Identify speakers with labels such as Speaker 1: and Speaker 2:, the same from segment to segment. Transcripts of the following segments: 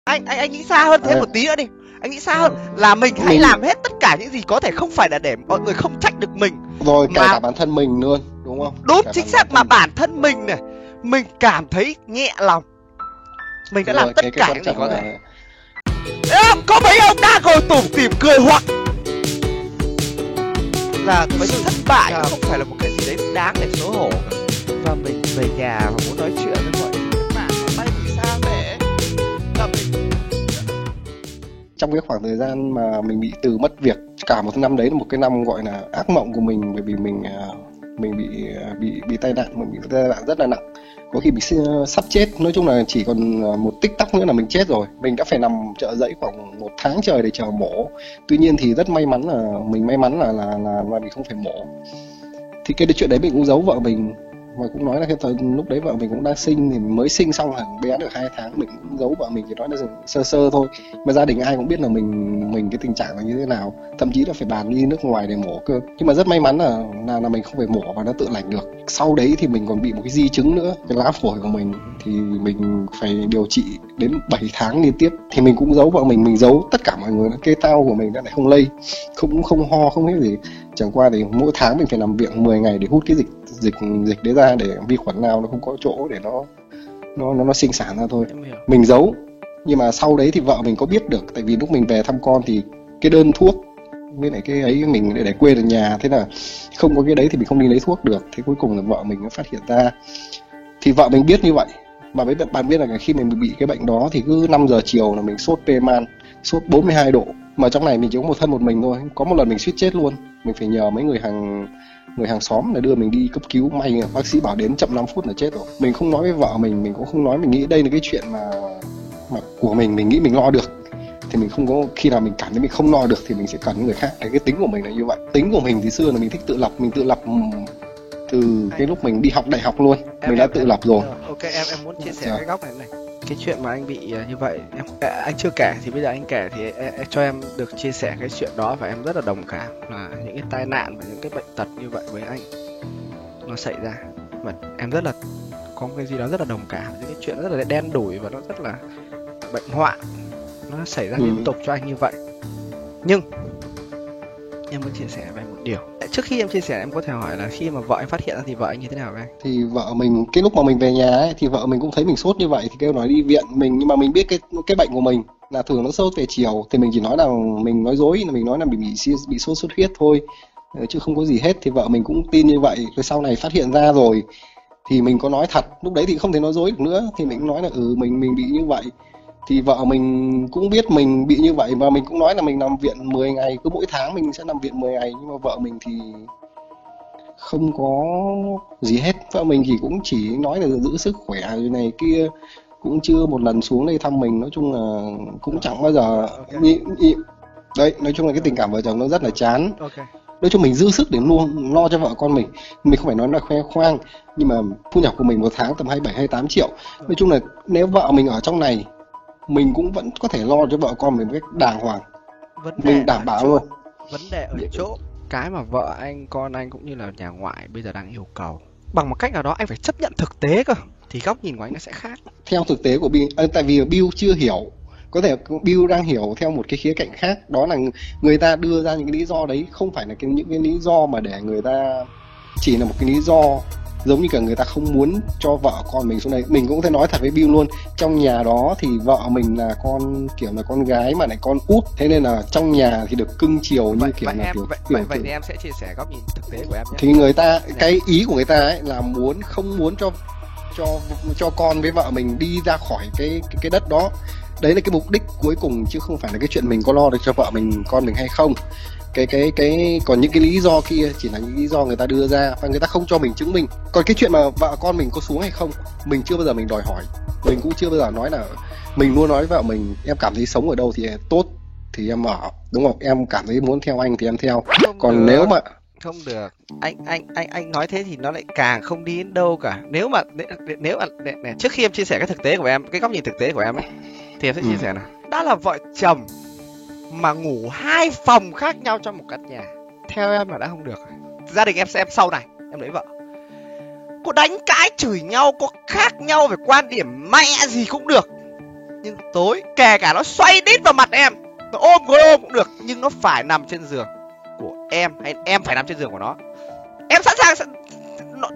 Speaker 1: Anh nghĩ xa hơn thêm một tí nữa đi. Anh nghĩ xa hơn là mình hãy làm hết tất cả những gì có thể, không phải là để mọi người không trách được mình,
Speaker 2: rồi kể
Speaker 1: mà
Speaker 2: cả bản thân mình luôn, đúng không?
Speaker 1: đúng,
Speaker 2: Cả
Speaker 1: chính xác, mà bản thân mình này, mình cảm thấy nhẹ lòng, mình đã làm tất cả những gì có thể. Có mấy ông đang ngồi tủm tỉm cười hoặc là với sự thất bại nó không phải là một cái gì đấy đáng để xấu hổ. Và mình về nhà và muốn nói chuyện với mọi người, bạn bay mình xa mẹ là mình.
Speaker 2: Trong cái khoảng thời gian mà mình bị từ mất việc, cả một năm đấy là một cái năm gọi là ác mộng của mình, bởi vì mình bị tai nạn, mình bị tai nạn rất là nặng, có khi bị sắp chết. Nói chung là chỉ còn một tích tắc nữa là mình chết rồi. Mình đã phải nằm chợ giấy khoảng 1 tháng trời để chờ mổ. Tuy nhiên thì rất may mắn là mình không phải mổ. Thì cái chuyện đấy mình cũng giấu vợ mình, và cũng nói là cái thời lúc đấy vợ mình cũng đang sinh, thì mới sinh xong là bé được 2 tháng, mình cũng giấu vợ mình, chỉ nói là sơ sơ thôi, mà gia đình ai cũng biết là mình cái tình trạng là như thế nào, thậm chí là phải bàn đi nước ngoài để mổ cơ. Nhưng mà rất may mắn là mình không phải mổ và nó tự lành được. Sau đấy thì mình còn bị một cái di chứng nữa, cái lá phổi của mình thì mình phải điều trị đến 7 tháng liên tiếp. Thì mình cũng giấu vợ mình giấu tất cả mọi người, cái tao của mình đã lại không lây, không ho, không biết gì. Chẳng qua thì mỗi tháng mình phải nằm viện 10 ngày để hút cái dịch đấy ra, để vi khuẩn nào nó không có chỗ để nó sinh sản ra thôi. Mình giấu, nhưng mà sau đấy thì vợ mình có biết được, tại vì lúc mình về thăm con thì cái đơn thuốc với lại cái ấy mình để quên ở nhà, thế là không có cái đấy thì mình không đi lấy thuốc được. Thế cuối cùng là vợ mình nó phát hiện ra. Thì vợ mình biết như vậy, mà với bạn biết là khi mình bị cái bệnh đó thì cứ 5 giờ chiều là mình sốt tê man, sốt 42 độ, mà trong này mình chỉ có một thân một mình thôi. Có một lần mình suýt chết luôn, mình phải nhờ mấy người hàng xóm là đưa mình đi cấp cứu. May bác sĩ bảo đến chậm 5 phút là chết rồi. Mình không nói với vợ mình cũng không nói, mình nghĩ đây là cái chuyện mà của mình nghĩ mình lo được. Thì mình không có, khi nào mình cảm thấy mình không lo được thì mình sẽ cần người khác. Cái tính của mình là như vậy. Tính của mình thì xưa là mình thích tự lập, mình tự lập từ cái lúc mình đi học đại học luôn, mình đã tự lập rồi.
Speaker 1: Ok, em muốn chia sẻ cái góc này. Cái chuyện mà anh bị như vậy, anh chưa kể thì bây giờ anh kể thì cho em được chia sẻ cái chuyện đó, và em rất là đồng cảm là những cái tai nạn và những cái bệnh tật như vậy với anh nó xảy ra, và em rất là có một cái gì đó rất là đồng cảm. Những cái chuyện rất là đen đủi và nó rất là bệnh hoạn nó xảy ra liên tục cho anh như vậy. Nhưng em muốn chia sẻ về một điều. Trước khi em chia sẻ, em có thể hỏi là khi mà vợ anh phát hiện ra thì vợ anh như thế nào với anh?
Speaker 2: Thì vợ mình, cái lúc mà mình về nhà ấy, thì vợ mình cũng thấy mình sốt như vậy thì kêu nói đi viện. Nhưng mà mình biết cái bệnh của mình là thường nó sốt về chiều, thì mình chỉ nói là mình nói dối, là mình nói là mình bị sốt xuất huyết thôi, chứ không có gì hết. Thì vợ mình cũng tin như vậy. Rồi sau này phát hiện ra rồi thì mình có nói thật, lúc đấy thì không thể nói dối được nữa, thì mình cũng nói là mình bị như vậy. Thì vợ mình cũng biết mình bị như vậy, và mình cũng nói là mình nằm viện 10 ngày, cứ mỗi tháng mình sẽ nằm viện 10 ngày. Nhưng mà vợ mình thì không có gì hết. Vợ mình thì cũng chỉ nói là giữ sức khỏe rồi này kia, cũng chưa một lần xuống đây thăm mình. Nói chung là cũng chẳng bao giờ đấy, nói chung là cái tình cảm vợ chồng nó rất là chán. Nói chung mình giữ sức để luôn lo cho vợ con mình. Mình không phải nói là khoe khoang, nhưng mà thu nhập của mình một tháng tầm 27-28 triệu. Nói chung là nếu vợ mình ở trong này, mình cũng vẫn có thể lo cho vợ con mình một cách đàng hoàng. Mình đảm bảo luôn.
Speaker 1: Vấn đề ở chỗ cái mà vợ anh, con anh cũng như là nhà ngoại bây giờ đang yêu cầu, bằng một cách nào đó anh phải chấp nhận thực tế cơ, thì góc nhìn của anh nó sẽ khác.
Speaker 2: Theo thực tế của Bill, tại vì Bill chưa hiểu, có thể Bill đang hiểu theo một cái khía cạnh khác. Đó là người ta đưa ra những cái lý do đấy không phải là những cái lý do mà để người ta, chỉ là một cái lý do giống như cả người ta không muốn cho vợ con mình xuống đây. Mình cũng có thể nói thật với Bill luôn, trong nhà đó thì vợ mình là con kiểu là con gái mà lại con út, thế nên là trong nhà thì được cưng chiều như kiểu là
Speaker 1: vậy thì em sẽ chia sẻ góc nhìn thực tế của em nhé.
Speaker 2: Thì người ta, cái ý của người ta ấy là không muốn cho con với vợ mình đi ra khỏi cái đất đó. Đấy là cái mục đích cuối cùng, chứ không phải là cái chuyện mình có lo được cho vợ mình, con mình hay không. Còn những cái lý do kia chỉ là những lý do người ta đưa ra, và người ta không cho mình chứng minh. Còn cái chuyện mà vợ con mình có xuống hay không, mình chưa bao giờ mình đòi hỏi. Mình cũng chưa bao giờ nói là, mình luôn nói với vợ mình, em cảm thấy sống ở đâu thì tốt thì em ở, đúng không? Em cảm thấy muốn theo anh thì em theo. Còn nếu mà
Speaker 1: không được, anh nói thế thì nó lại càng không đi đến đâu cả. Nếu mà trước khi em chia sẻ cái thực tế của em, cái góc nhìn thực tế của em ấy, thì em sẽ chia sẻ nào. Đã là vợ chồng mà ngủ 2 phòng khác nhau trong một căn nhà, theo em là đã không được. Gia đình em sau này em lấy vợ, có đánh cãi chửi nhau, có khác nhau về quan điểm mẹ gì cũng được, Nhưng tối kể cả nó xoay đít vào mặt em, nó ôm cũng được, nhưng nó phải nằm trên giường của em hay em phải nằm trên giường của nó. Em sẵn sàng nó...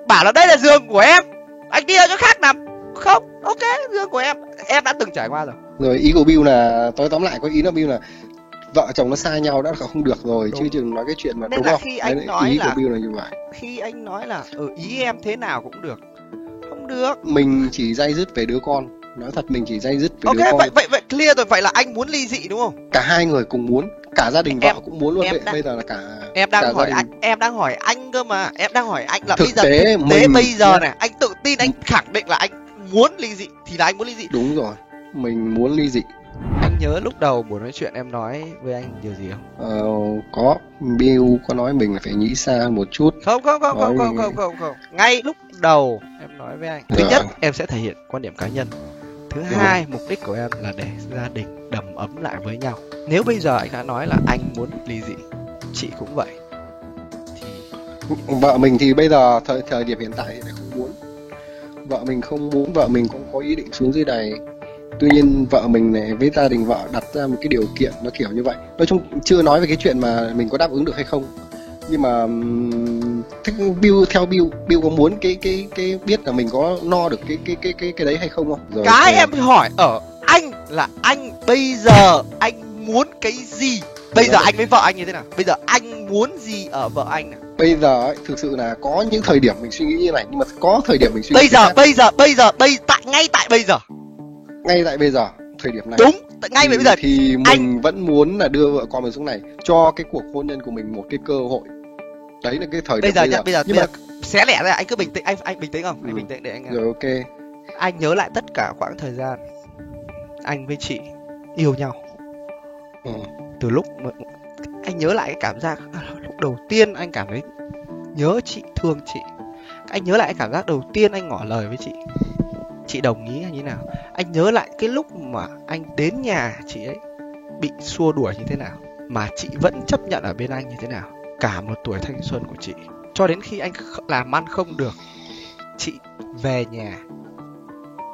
Speaker 1: bảo là đây là giường của em, anh đi ở chỗ khác nằm. Không, ok, giường của em đã từng trải qua rồi.
Speaker 2: Rồi ý của Bill là tóm lại có ý là Bill là vợ chồng nó xa nhau đã không được rồi. Đúng. Chứ đừng nói cái chuyện mà.
Speaker 1: Nên
Speaker 2: đúng
Speaker 1: là
Speaker 2: không?
Speaker 1: Khi anh nói
Speaker 2: ý
Speaker 1: là
Speaker 2: của Bill là như vậy.
Speaker 1: Khi anh nói là ý em thế nào cũng được, không được.
Speaker 2: Mình chỉ day dứt về đứa con. Nói thật mình chỉ day dứt về đứa con.
Speaker 1: Ok, vậy clear rồi. Vậy là anh muốn ly dị đúng không?
Speaker 2: Cả hai người cùng muốn, cả gia đình vợ cũng muốn luôn. Bây giờ là cả
Speaker 1: em đang
Speaker 2: cả
Speaker 1: hỏi anh, em đang hỏi anh cơ mà. Em đang hỏi anh là
Speaker 2: thực tế
Speaker 1: bây giờ này, anh tự tin anh khẳng định là anh muốn ly dị thì là anh muốn ly dị.
Speaker 2: Đúng rồi, mình muốn ly dị.
Speaker 1: Anh nhớ lúc đầu buổi nói chuyện em nói với anh điều gì không?
Speaker 2: Có, Bill có nói mình là phải nghĩ xa hơn một chút.
Speaker 1: Không. Ngay lúc đầu em nói với anh, thứ nhất em sẽ thể hiện quan điểm cá nhân. Thứ hai, mục đích của em là để gia đình đầm ấm lại với nhau. Nếu bây giờ anh đã nói là anh muốn ly dị, chị cũng vậy, thì
Speaker 2: vợ mình thì bây giờ thời điểm hiện tại thì lại không muốn. Vợ mình không muốn, vợ mình cũng có ý định xuống dưới này. Tuy nhiên vợ mình này với gia đình vợ đặt ra một cái điều kiện nó kiểu như vậy. Nói chung chưa nói về cái chuyện mà mình có đáp ứng được hay không. Nhưng mà theo Bill có muốn cái biết là mình có no được cái đấy hay không không? Rồi,
Speaker 1: cái em hỏi ở anh là anh bây giờ anh muốn cái gì? Bây giờ anh với vợ anh như thế nào? Bây giờ anh muốn gì ở vợ anh nào?
Speaker 2: Bây giờ ấy, thực sự là có những thời điểm mình suy nghĩ như này, nhưng mà có thời điểm mình suy nghĩ
Speaker 1: ngay tại bây giờ
Speaker 2: thời điểm này.
Speaker 1: đúng, ngay bây giờ
Speaker 2: thì mình vẫn muốn là đưa vợ con mình xuống này, cho cái cuộc hôn nhân của mình một cái cơ hội. Đấy là cái thời điểm
Speaker 1: bây giờ xé lẻ ra, anh cứ bình tĩnh, anh bình tĩnh không? Anh bình tĩnh để anh.
Speaker 2: Rồi ok.
Speaker 1: Anh nhớ lại tất cả quãng thời gian anh với chị yêu nhau. Từ lúc mà anh nhớ lại cái cảm giác lúc đầu tiên anh cảm thấy nhớ chị, thương chị. Anh nhớ lại cái cảm giác đầu tiên anh ngỏ lời với chị đồng ý hay như nào. Anh nhớ lại cái lúc mà anh đến nhà chị ấy bị xua đuổi như thế nào mà chị vẫn chấp nhận ở bên anh như thế nào. Cả một tuổi thanh xuân của chị, cho đến khi anh làm ăn không được, chị về nhà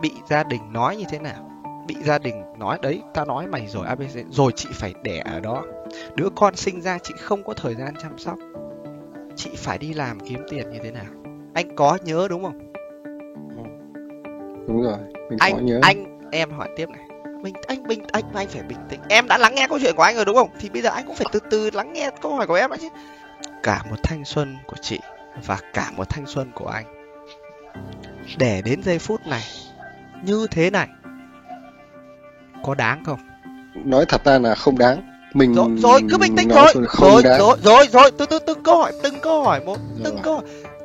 Speaker 1: bị gia đình nói như thế nào. Bị gia đình nói đấy, ta nói mày rồi ABC, rồi chị phải đẻ ở đó. Đứa con sinh ra chị không có thời gian chăm sóc, chị phải đi làm kiếm tiền như thế nào. Anh có nhớ đúng không?
Speaker 2: Đúng rồi, mình có nhớ.
Speaker 1: Em hỏi tiếp này. Anh phải bình tĩnh. Em đã lắng nghe câu chuyện của anh rồi đúng không? Thì bây giờ anh cũng phải từ từ lắng nghe câu hỏi của em đã chứ. Cả một thanh xuân của chị và cả một thanh xuân của anh, để đến giây phút này như thế này, có đáng không?
Speaker 2: Nói thật ra là không đáng. Mình
Speaker 1: rồi cứ bình tĩnh rồi.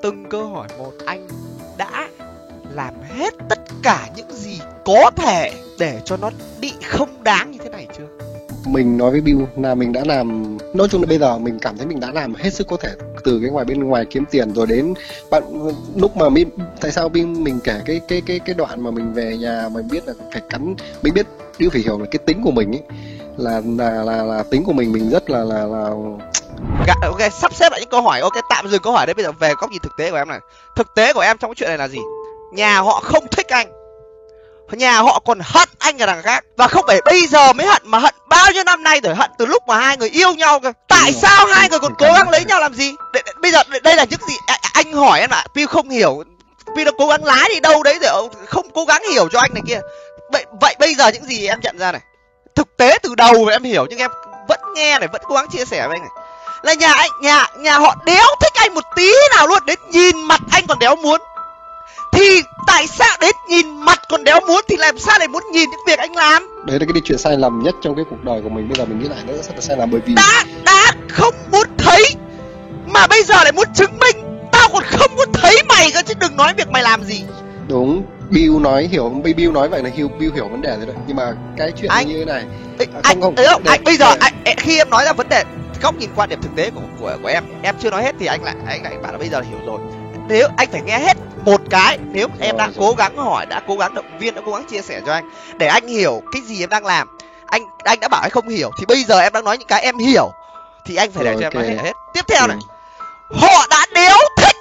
Speaker 1: Từng câu hỏi một. Anh đã làm hết tất cả những gì có thể để cho nó bị không đáng như thế này chưa?
Speaker 2: Mình nói với Bill là mình đã làm, nói chung là bây giờ mình cảm thấy mình đã làm hết sức có thể, từ cái bên ngoài kiếm tiền rồi đến bạn lúc mà tại sao mình kể cái đoạn mà mình về nhà mình biết là phải cắn, mình biết Bill phải hiểu là cái tính của mình ấy là tính của mình rất là
Speaker 1: ok, sắp xếp lại những câu hỏi. Ok, tạm dừng câu hỏi đấy, bây giờ về góc nhìn thực tế của em này. Thực tế của em trong cái chuyện này là gì? Nhà họ không thích anh, nhà họ còn hận anh ở đằng khác. Và không phải bây giờ mới hận, mà hận bao nhiêu năm nay rồi, hận từ lúc mà hai người yêu nhau cơ. Tại sao hai người còn cố gắng lấy nhau làm gì? Bây giờ đây là những gì anh hỏi em ạ. Piu không hiểu, Piu đã cố gắng lái đi đâu đấy để không cố gắng hiểu cho anh này kia. Vậy bây giờ những gì em nhận ra này, thực tế từ đầu em hiểu, nhưng em vẫn nghe này, vẫn cố gắng chia sẻ với anh này, là nhà họ đéo thích anh một tí nào luôn. Đến nhìn mặt anh còn đéo muốn. Thì tại sao đến nhìn mặt còn đéo muốn thì làm sao lại muốn nhìn những việc anh làm?
Speaker 2: Đấy là cái chuyện sai lầm nhất trong cái cuộc đời của mình. Bây giờ mình nghĩ lại nó rất là sai lầm, bởi vì
Speaker 1: đã không muốn thấy mà bây giờ lại muốn chứng minh. Tao còn không muốn thấy mày cơ, chứ đừng nói việc mày làm gì.
Speaker 2: Đúng, Bill nói vậy là Bill hiểu vấn đề rồi đấy. Nhưng mà cái chuyện như thế này,
Speaker 1: anh bây giờ khi em nói ra vấn đề góc nhìn quan điểm thực tế của em chưa nói hết thì anh lại bảo là bây giờ hiểu rồi. Nếu anh phải nghe hết một cái, nếu em đang cố gắng hỏi, đã cố gắng động viên, đã cố gắng chia sẻ cho anh để anh hiểu cái gì em đang làm. Anh đã bảo anh không hiểu, thì bây giờ em đang nói những cái em hiểu thì anh phải để cho em nói hết. Tiếp theo này, họ đã đéo thích,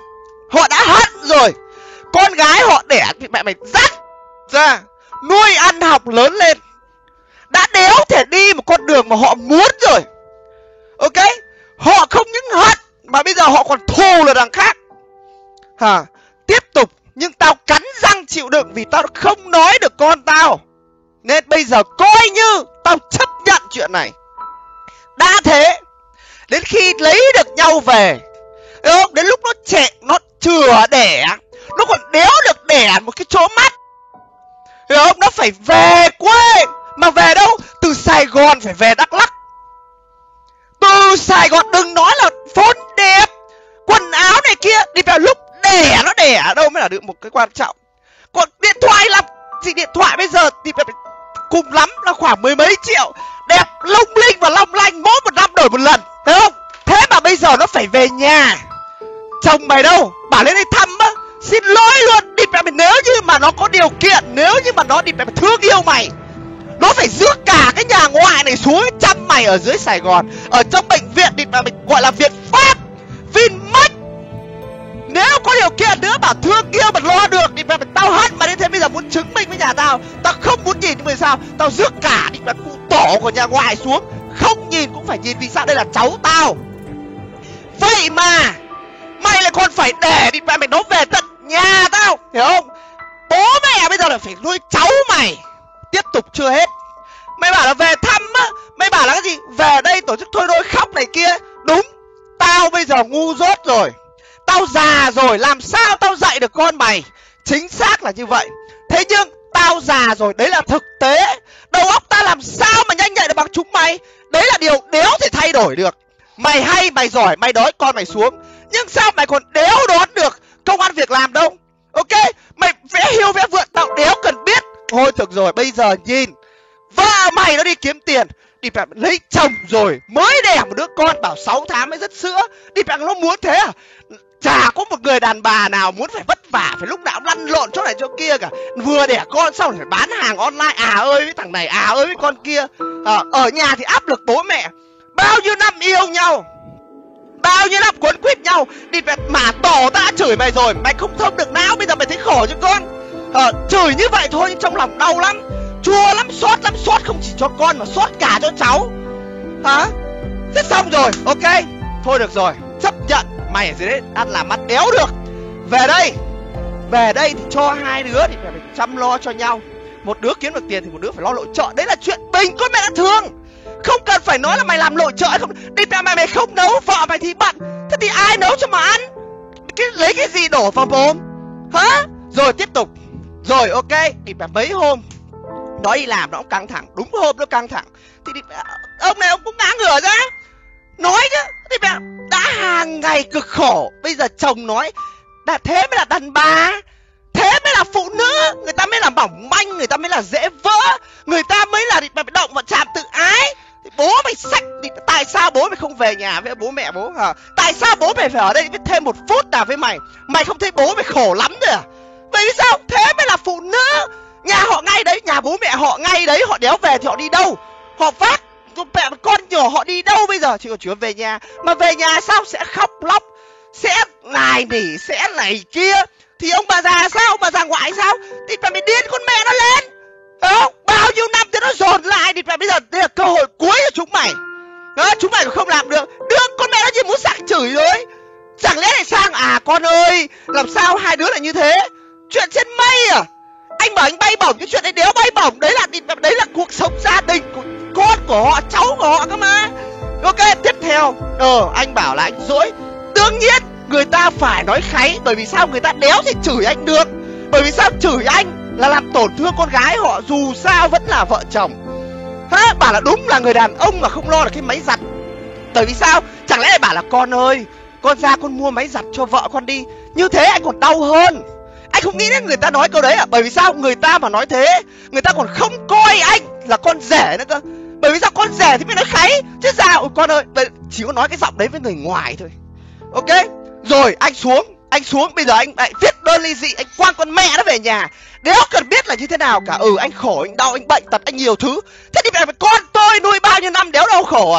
Speaker 1: họ đã hận rồi. Con gái họ đẻ thì mẹ mày dắt ra, nuôi ăn học lớn lên, đã đéo thể đi một con đường mà họ muốn rồi. Ok, họ không những hận mà bây giờ họ còn thù là đằng khác. Tiếp tục, nhưng tao cắn răng chịu đựng vì tao không nói được con tao, nên bây giờ coi như tao chấp nhận chuyện này. Đã thế, đến khi lấy được nhau về, không? Đến lúc nó trẻ, nó chừa đẻ, nó còn đéo được đẻ một cái chỗ mắt, hiểu không? Nó phải về quê. Mà về đâu? Từ Sài Gòn phải về Đắk Lắk. Từ Sài Gòn, đừng nói là phone đẹp, quần áo này kia, đi vào lúc đẻ nó đẻ ở đâu mới là được một cái quan trọng. Còn điện thoại là gì? Điện thoại bây giờ thì phải cùng lắm là khoảng mười mấy triệu, đẹp lung linh và long lanh, mỗi một năm đổi một lần, thấy không? Thế mà bây giờ nó phải về nhà. Chồng mày đâu? Bảo lên đây thăm á, xin lỗi luôn, đi mẹ mày, nếu như mà nó có điều kiện, nếu như mà nó đi mẹ mày thương yêu mày, nó phải rước cả cái nhà ngoại này xuống chăm mày ở dưới Sài Gòn, ở trong bệnh viện đi mẹ mày, gọi là Việt Phát, Vinmec. Nếu có điều kiện nữa bảo thương yêu mà lo được thì mẹ mày, tao hận mà đến thế bây giờ muốn chứng minh với nhà tao, tao không muốn nhìn, vì sao? Tao rước cả đi mẹ cụ tổ của nhà ngoại xuống, không nhìn cũng phải nhìn, vì sao? Đây là cháu tao. Vậy mà mày lại còn phải để đi mẹ mày nó về tận nhà tao, hiểu không? Bố mẹ bây giờ là phải nuôi cháu mày. Tiếp tục chưa hết, mày bảo là về thăm á, mày bảo là cái gì? Về đây tổ chức thôi đôi khóc này kia. Đúng, tao bây giờ ngu dốt rồi, tao già rồi, làm sao tao dạy được con mày? Chính xác là như vậy. Thế nhưng tao già rồi, đấy là thực tế. Đầu óc ta làm sao mà nhanh nhạy được bằng chúng mày? Đấy là điều đéo thể thay đổi được. Mày hay, mày giỏi, mày đói con mày xuống, nhưng sao mày còn đéo đoán được công ăn việc làm đâu? Ok, mày vẽ hiu vẽ vượn tao đéo cần biết. Thôi được rồi, bây giờ nhìn vợ mày nó đi kiếm tiền, đi phải lấy chồng rồi, mới đẻ một đứa con, bảo 6 tháng mới dứt sữa, đi phải nó muốn thế à? Chả có một người đàn bà nào muốn phải vất vả, phải lúc nào cũng lăn lộn chỗ này chỗ kia cả. Vừa đẻ con xong phải bán hàng online, ơi với thằng này, ơi với con kia. Ở nhà thì áp lực bố mẹ. Bao nhiêu năm yêu nhau, bao nhiêu năm quấn quýt nhau, đi phải mà tổ ta đã chửi mày rồi, mày không thông được não, bây giờ mày thấy khổ cho con. Chửi như vậy thôi nhưng trong lòng đau lắm, chua lắm, xót không chỉ cho con mà xót cả cho cháu. Thế xong rồi, ok, thôi được rồi, chấp nhận mày ở dưới đấy ăn làm ăn đéo được. Về đây thì cho hai đứa thì phải chăm lo cho nhau. Một đứa kiếm được tiền thì một đứa phải lo nội trợ, đấy là chuyện bình con mẹ đã thương. Không cần phải nói là mày làm nội trợ hay không. Đi mày không nấu, vợ mày thì bận, thế thì ai nấu cho mà ăn? Lấy cái gì đổ vào mồm? Rồi tiếp tục. Rồi ok, thì phải mấy hôm nó đi làm nó cũng căng thẳng, đúng hôm nó căng thẳng thì ông này ông cũng ngã ngửa ra nói chứ, thì đã hàng ngày cực khổ, bây giờ chồng nói là thế mới là đàn bà, thế mới là phụ nữ, người ta mới là mỏng manh, người ta mới là dễ vỡ, người ta mới là động vào chạm tự ái. Thì bố mày sách thì tại sao bố mày không về nhà với bố mẹ bố hả? Tại sao bố mày phải ở đây với thêm một phút nào với mày? Mày không thấy bố mày khổ lắm rồi à? Bởi vì sao? Thế mới là phụ nữ. Nhà họ ngay đấy, nhà bố mẹ họ ngay đấy, họ đéo về thì họ đi đâu? Họ vác mẹ con nhỏ họ đi đâu bây giờ? Chỉ còn về nhà. Mà về nhà sao? Sẽ khóc lóc, sẽ nài nỉ, sẽ này kia. Thì ông bà già sao? Ông bà già ngoại sao? Thì phải điên con mẹ nó lên. Không? Bao nhiêu năm thì nó dồn lại, thì phải bây giờ đây là cơ hội cuối của chúng mày. Chúng mày không làm được. Đứa con mẹ nó chỉ muốn sặc chửi rồi. Chẳng lẽ lại sang con ơi, làm sao hai đứa lại như thế? Chuyện trên mây à? Anh bảo anh bay bổng, cái chuyện đấy đéo bay bổng, đấy là cuộc sống gia đình của con của họ, cháu của họ cơ mà. Ok, tiếp theo anh bảo là anh dỗi. Đương nhiên người ta phải nói kháy, bởi vì sao? Người ta đéo thể chửi anh được. Bởi vì sao? Chửi anh là làm tổn thương con gái họ, dù sao vẫn là vợ chồng. Bảo là đúng là người đàn ông mà không lo được cái máy giặt. Bởi vì sao? Chẳng lẽ lại bảo là con ơi, con ra con mua máy giặt cho vợ con đi. Như thế anh còn đau hơn. Anh không nghĩ đến người ta nói câu đấy à? Bởi vì sao? Người ta mà nói thế, người ta còn không coi anh là con rể nữa cơ. Bởi vì sao? Con rể thì mới nói kháy. Chứ sao? Con ơi, chỉ có nói cái giọng đấy với người ngoài thôi. Ok, rồi anh xuống, bây giờ anh lại viết đơn ly dị, anh quăng con mẹ nó về nhà. Đéo cần biết là như thế nào cả. Anh khổ, anh đau, anh bệnh tật, anh nhiều thứ. Thế thì phải con tôi nuôi bao nhiêu năm đéo đau khổ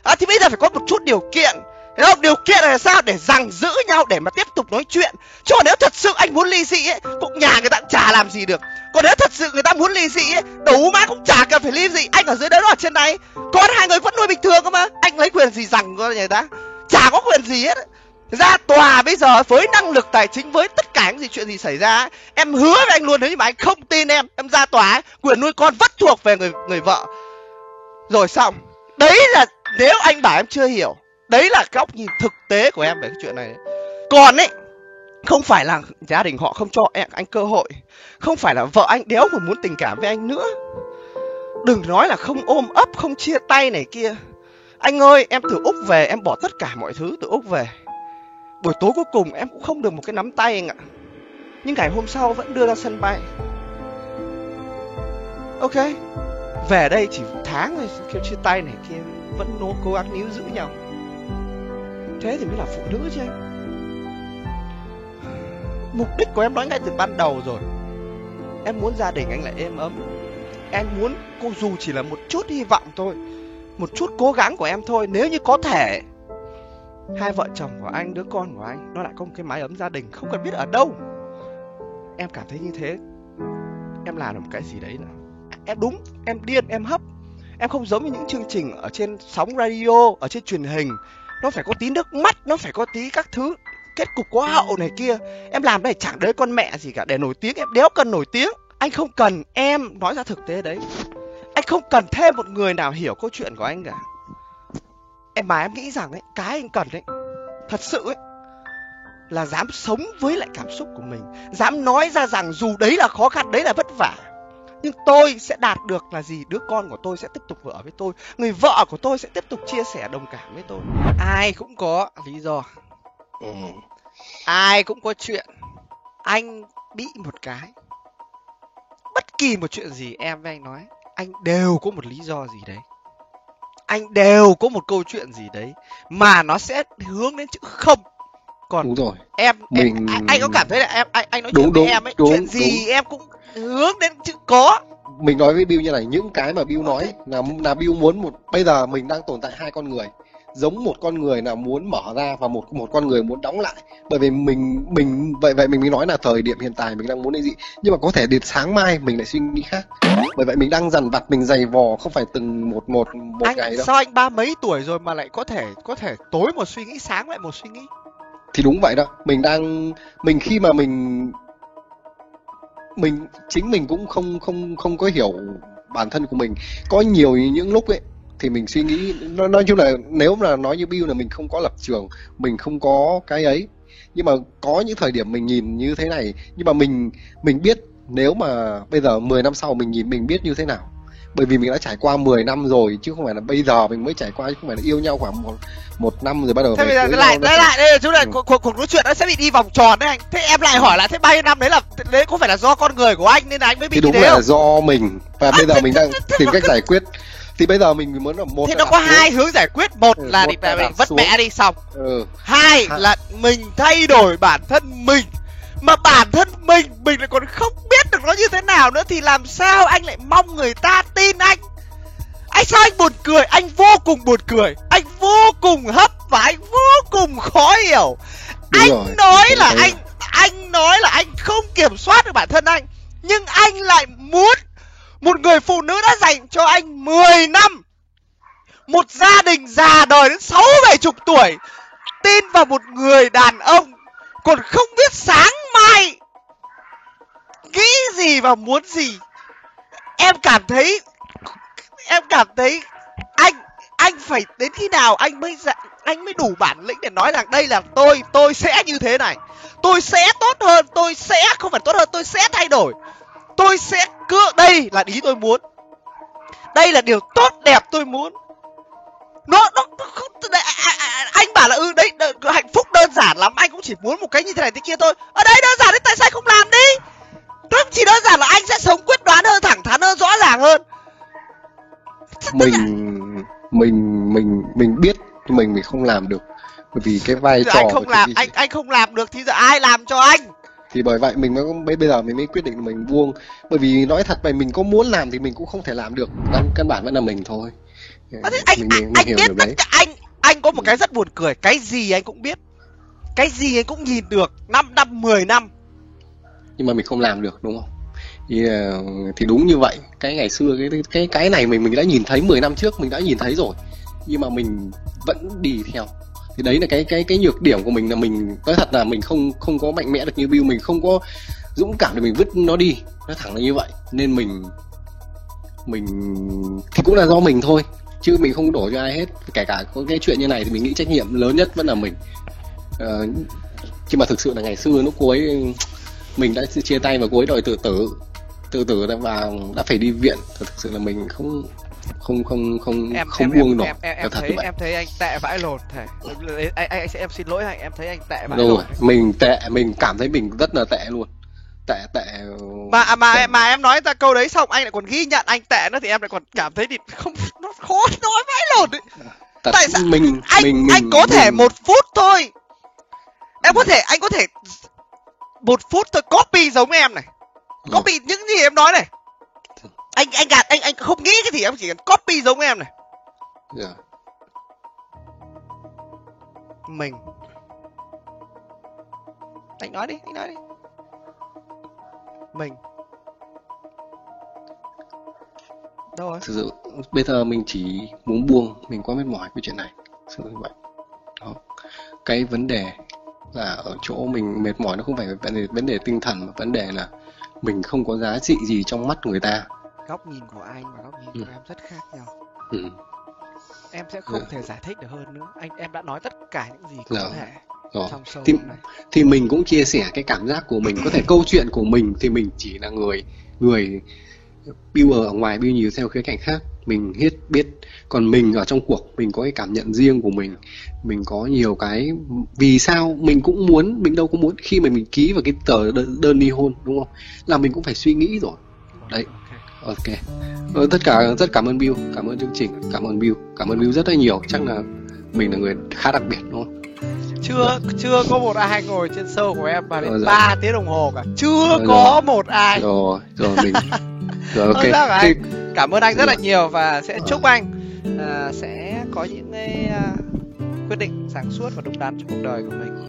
Speaker 1: à? Thì bây giờ phải có một chút điều kiện. Hiểu không? Điều kiện là sao? Để giằng giữ nhau, để mà tiếp tục nói chuyện. Chứ còn nếu thật sự anh muốn ly dị ấy, cũng nhà người ta cũng chả làm gì được.
Speaker 3: Còn nếu thật sự người ta muốn ly dị ấy, đủ má cũng chả cần phải ly dị. Anh ở dưới đấy, nó ở trên này, con hai người vẫn nuôi bình thường cơ mà. Anh lấy quyền gì rằng con người ta? Chả có quyền gì hết. Ra tòa bây giờ với năng lực tài chính, với tất cả những chuyện gì xảy ra, em hứa với anh luôn, nếu như mà anh không tin em ra tòa ấy, quyền nuôi con vẫn thuộc về người vợ. Rồi xong. Đấy là nếu anh bảo em chưa hiểu, đấy là góc nhìn thực tế của em về cái chuyện này. Còn ấy, không phải là gia đình họ không cho anh cơ hội, không phải là vợ anh đéo còn muốn tình cảm với anh nữa. Đừng nói là không ôm ấp, không chia tay này kia. Anh ơi, em từ Úc về, em bỏ tất cả mọi thứ từ Úc về. Buổi tối cuối cùng em cũng không được một cái nắm tay anh ạ. Nhưng ngày hôm sau vẫn đưa ra sân bay. Ok, về đây chỉ một tháng rồi, kêu chia tay này kia, vẫn cố gắng níu giữ nhau. Thế thì mới là phụ nữ chứ anh. Mục đích của em nói ngay từ ban đầu rồi. Em muốn gia đình anh lại êm ấm. Em muốn cô dù chỉ là một chút hy vọng thôi, một chút cố gắng của em thôi. Nếu như có thể, hai vợ chồng của anh, đứa con của anh, nó lại có một cái mái ấm gia đình, không cần biết ở đâu. Em cảm thấy như thế, em làm được một cái gì đấy nữa. Em đúng, em điên, em hấp. Em không giống như những chương trình ở trên sóng radio, ở trên truyền hình. Nó phải có tí nước mắt, nó phải có tí các thứ, kết cục có hậu này kia. Em làm này chẳng đấy con mẹ gì cả. Để nổi tiếng em đéo cần nổi tiếng. Anh không cần, em nói ra thực tế đấy. Anh không cần thêm một người nào hiểu câu chuyện của anh cả. Em nghĩ rằng ấy, cái anh cần ấy, thật sự ấy, là dám sống với lại cảm xúc của mình. Dám nói ra rằng dù đấy là khó khăn, đấy là vất vả, nhưng tôi sẽ đạt được là gì? Đứa con của tôi sẽ tiếp tục ở với tôi, người vợ của tôi sẽ tiếp tục chia sẻ đồng cảm với tôi. Ai cũng có lý do, ai cũng có chuyện. Anh bị một cái, bất kỳ một chuyện gì em với anh nói, anh đều có một lý do gì đấy, anh đều có một câu chuyện gì đấy mà nó sẽ hướng đến chữ không. Còn
Speaker 2: đúng rồi.
Speaker 3: Anh có cảm thấy là anh nói chuyện với em ấy, chuyện gì em cũng hướng đến chữ có.
Speaker 2: Mình nói với Bill như này, những cái mà Bill nói là Bill muốn bây giờ mình đang tồn tại hai con người, giống một con người là muốn mở ra và một con người muốn đóng lại. Bởi vì mình vậy mình mới nói là thời điểm hiện tại mình đang muốn cái gì, nhưng mà có thể đến sáng mai mình lại suy nghĩ khác. Bởi vậy mình đang dằn vặt, mình giày vò, không phải từng một
Speaker 3: anh,
Speaker 2: ngày đâu.
Speaker 3: Sao anh 30 tuổi rồi mà lại có thể tối một suy nghĩ, sáng lại một suy nghĩ?
Speaker 2: Thì đúng vậy đó. Mình khi mà chính mình cũng không có hiểu bản thân của mình. Có nhiều những lúc ấy thì mình suy nghĩ, nói chung là nếu mà nói như Bill là mình không có lập trường, mình không có cái ấy. Nhưng mà có những thời điểm mình nhìn như thế này, nhưng mà mình biết nếu mà bây giờ 10 năm sau mình nhìn mình biết như thế nào. Bởi vì mình đã trải qua 10 năm rồi, chứ không phải là bây giờ mình mới trải qua, chứ không phải là yêu nhau khoảng một năm rồi bắt đầu.
Speaker 3: Thế bây giờ lại đây chú này, cuộc nói chuyện nó sẽ bị đi vòng tròn đấy anh. Thế em lại hỏi là thế bao nhiêu năm đấy có phải là do con người của anh nên là anh mới bị
Speaker 2: thì đúng
Speaker 3: như thế
Speaker 2: là
Speaker 3: không?
Speaker 2: Do mình, và bây giờ mình đang tìm cách giải quyết. Thì bây giờ mình muốn là một,
Speaker 3: thế nó có hai hướng giải quyết. Một là mình vứt mẹ đi xong. Hai là mình thay đổi bản thân mình. Mà bản thân mình lại còn không biết được nó như thế nào nữa, thì làm sao anh lại mong người ta tin anh? Anh sao anh buồn cười, anh vô cùng buồn cười, anh vô cùng hấp và anh vô cùng khó hiểu. Đúng anh rồi, nói là anh nói là anh không kiểm soát được bản thân anh, nhưng anh lại muốn một người phụ nữ đã dành cho anh 10 năm, một gia đình già đời đến 60-70 tuổi, tin vào một người đàn ông còn không biết sáng mai nghĩ gì và muốn gì. Em cảm thấy anh phải đến khi nào anh mới đủ bản lĩnh để nói rằng đây là tôi sẽ như thế này, tôi sẽ tốt hơn, tôi sẽ không phải tốt hơn, tôi sẽ thay đổi, tôi sẽ đây là ý tôi muốn, đây là điều tốt đẹp tôi muốn. Anh bảo là đấy hạnh phúc đơn giản lắm, anh cũng chỉ muốn một cái như thế này thế kia thôi. Ở đây đơn giản đấy, tại sao không làm đi? Nó chỉ đơn giản là anh sẽ sống quyết đoán hơn, thẳng thắn hơn, rõ ràng hơn.
Speaker 2: Mình biết nhưng mình không làm được, bởi vì cái vai trò
Speaker 3: anh không làm được thì giờ ai làm cho anh?
Speaker 2: Thì bởi vậy bây giờ mình mới quyết định mình buông. Bởi vì nói thật mình có muốn làm thì mình cũng không thể làm được, căn bản vẫn là mình thôi.
Speaker 3: Anh biết tất cả. Anh có một cái rất buồn cười, cái gì anh cũng biết, cái gì anh cũng nhìn được 5 năm 10 năm,
Speaker 2: nhưng mà mình không làm được, đúng không? Thì đúng như vậy. Cái ngày xưa cái này mình đã nhìn thấy 10 năm trước, mình đã nhìn thấy rồi, nhưng mà mình vẫn đi theo. Thì đấy là cái nhược điểm của mình, là mình nói thật là mình không có mạnh mẽ được như Bill, mình không có dũng cảm để mình vứt nó đi, nó thẳng là như vậy. Nên mình thì cũng là do mình thôi, chứ mình không đổ cho ai hết. Kể cả có cái chuyện như này thì mình nghĩ trách nhiệm lớn nhất vẫn là mình. Nhưng mà thực sự là ngày xưa lúc cô ấy, mình đã chia tay và cô ấy đòi tự tử và đã phải đi viện. Thực sự là mình không buông nổi.
Speaker 3: Em thấy anh tệ vãi lồn thể. Em xin lỗi anh, em thấy anh tệ vãi
Speaker 2: rồi
Speaker 3: lồn.
Speaker 2: mình cảm thấy mình rất là tệ luôn. Tệ
Speaker 3: Mà em nói ra câu đấy xong anh lại còn ghi nhận anh tệ nữa, thì em lại còn cảm thấy thì không, nó khó nói vãi lồn đấy. Tại sao anh có thể 1 phút thôi, anh có thể 1 phút thôi copy giống em này, copy những gì em nói này, anh gạt, anh không nghĩ cái gì, em chỉ cần copy giống em này. Mình, anh nói đi. Mình đâu rồi?
Speaker 2: Thực sự bây giờ mình chỉ muốn buông, mình quá mệt mỏi cái chuyện này, sự như vậy. Đó. Cái vấn đề là ở chỗ mình mệt mỏi, nó không phải vấn đề tinh thần, mà vấn đề là mình không có giá trị gì trong mắt người ta.
Speaker 3: Góc nhìn của anh và góc nhìn của em rất khác nhau. Em sẽ không thể giải thích được hơn nữa. Em đã nói tất cả những gì có thể trong show này.
Speaker 2: Thì mình cũng chia sẻ cái cảm giác của mình. Có thể câu chuyện của mình thì mình chỉ là người Bill ở ngoài, Bill nhiều theo khía cạnh khác, mình biết. Còn mình ở trong cuộc, mình có cái cảm nhận riêng của mình có nhiều cái. Vì sao mình cũng muốn, mình đâu có muốn khi mà mình ký vào cái tờ đơn ly hôn, đúng không, là mình cũng phải suy nghĩ rồi đấy. Ok. Rất cảm ơn Bill, cảm ơn chương trình, cảm ơn Bill rất là nhiều. Chắc là mình là người khá đặc biệt, đúng không?
Speaker 3: Chưa có một ai ngồi trên show của em mà đến 3 tiếng đồng hồ cả. Chưa có một ai.
Speaker 2: Rồi mình. Rồi ok.
Speaker 3: Cảm ơn anh rất là nhiều, và sẽ chúc anh sẽ có những cái quyết định sáng suốt và đúng đắn trong cuộc đời của mình.